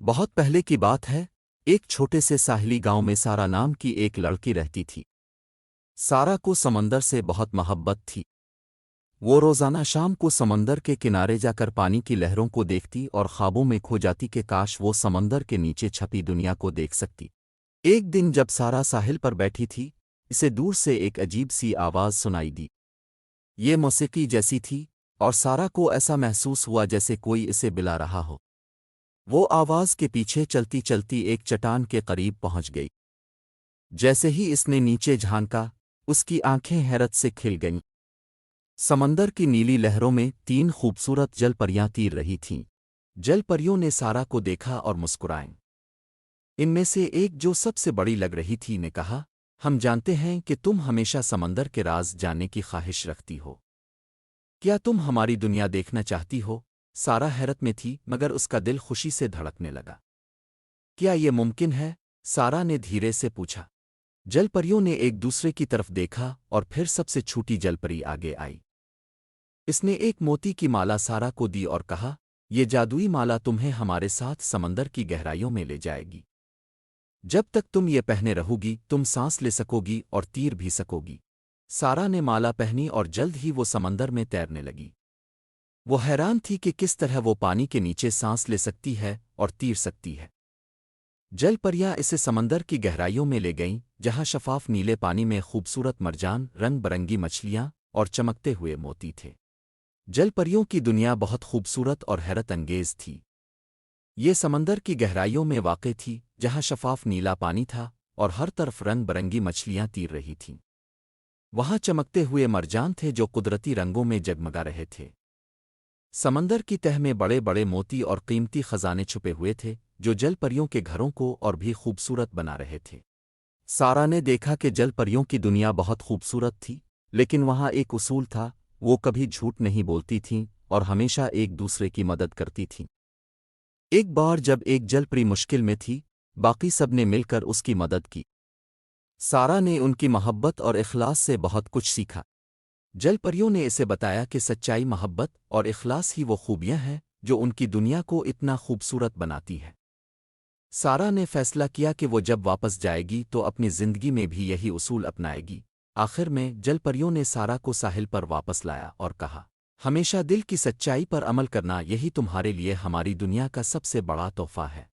بہت پہلے کی بات ہے، ایک چھوٹے سے ساحلی گاؤں میں سارا نام کی ایک لڑکی رہتی تھی۔ سارا کو سمندر سے بہت محبت تھی۔ وہ روزانہ شام کو سمندر کے کنارے جا کر پانی کی لہروں کو دیکھتی اور خوابوں میں کھو جاتی کہ کاش وہ سمندر کے نیچے چھپی دنیا کو دیکھ سکتی۔ ایک دن جب سارا ساحل پر بیٹھی تھی، اسے دور سے ایک عجیب سی آواز سنائی دی۔ یہ موسیقی جیسی تھی، اور سارا کو ایسا محسوس ہوا جیسے کوئی اسے بلا رہا ہو۔ وہ آواز کے پیچھے چلتی چلتی ایک چٹان کے قریب پہنچ گئی۔ جیسے ہی اس نے نیچے جھانکا، اس کی آنکھیں حیرت سے کھل گئیں۔ سمندر کی نیلی لہروں میں تین خوبصورت جل پریاں تیر رہی تھیں۔ جل پریوں نے سارا کو دیکھا اور مسکرائیں۔ ان میں سے ایک جو سب سے بڑی لگ رہی تھی نے کہا، ہم جانتے ہیں کہ تم ہمیشہ سمندر کے راز جاننے کی خواہش رکھتی ہو۔ کیا تم ہماری دنیا دیکھنا چاہتی ہو؟ سارا حیرت میں تھی، مگر اس کا دل خوشی سے دھڑکنے لگا۔ کیا یہ ممکن ہے؟ سارا نے دھیرے سے پوچھا۔ جل پریوں نے ایک دوسرے کی طرف دیکھا اور پھر سب سے چھوٹی جل پری آگے آئی۔ اس نے ایک موتی کی مالا سارا کو دی اور کہا، یہ جادوئی مالا تمہیں ہمارے ساتھ سمندر کی گہرائیوں میں لے جائے گی۔ جب تک تم یہ پہنے رہو گی تم سانس لے سکو گی اور تیر بھی سکو گی۔ سارا نے مالا پہنی اور جلد ہی وہ سمندر میں تیرنے لگی۔ وہ حیران تھی کہ کس طرح وہ پانی کے نیچے سانس لے سکتی ہے اور تیر سکتی ہے۔ جل پریاں اسے سمندر کی گہرائیوں میں لے گئیں، جہاں شفاف نیلے پانی میں خوبصورت مرجان، رنگ برنگی مچھلیاں اور چمکتے ہوئے موتی تھے۔ جل پریوں کی دنیا بہت خوبصورت اور حیرت انگیز تھی۔ یہ سمندر کی گہرائیوں میں واقع تھی، جہاں شفاف نیلا پانی تھا اور ہر طرف رنگ برنگی مچھلیاں تیر رہی تھیں۔ وہاں چمکتے ہوئے مرجان تھے جو قدرتی رنگوں میں جگمگا رہے تھے۔ سمندر کی تہہ میں بڑے بڑے موتی اور قیمتی خزانے چھپے ہوئے تھے، جو جل پریوں کے گھروں کو اور بھی خوبصورت بنا رہے تھے۔ سارا نے دیکھا کہ جل پریوں کی دنیا بہت خوبصورت تھی، لیکن وہاں ایک اصول تھا، وہ کبھی جھوٹ نہیں بولتی تھیں اور ہمیشہ ایک دوسرے کی مدد کرتی تھیں۔ ایک بار جب ایک جل پری مشکل میں تھی، باقی سب نے مل کر اس کی مدد کی۔ سارا نے ان کی محبت اور اخلاص سے بہت کچھ سیکھا۔ جل پریوں نے اسے بتایا کہ سچائی، محبت اور اخلاص ہی وہ خوبیاں ہیں جو ان کی دنیا کو اتنا خوبصورت بناتی ہے۔ سارا نے فیصلہ کیا کہ وہ جب واپس جائے گی تو اپنی زندگی میں بھی یہی اصول اپنائے گی۔ آخر میں جل پریوں نے سارا کو ساحل پر واپس لایا اور کہا، ہمیشہ دل کی سچائی پر عمل کرنا، یہی تمہارے لیے ہماری دنیا کا سب سے بڑا تحفہ ہے۔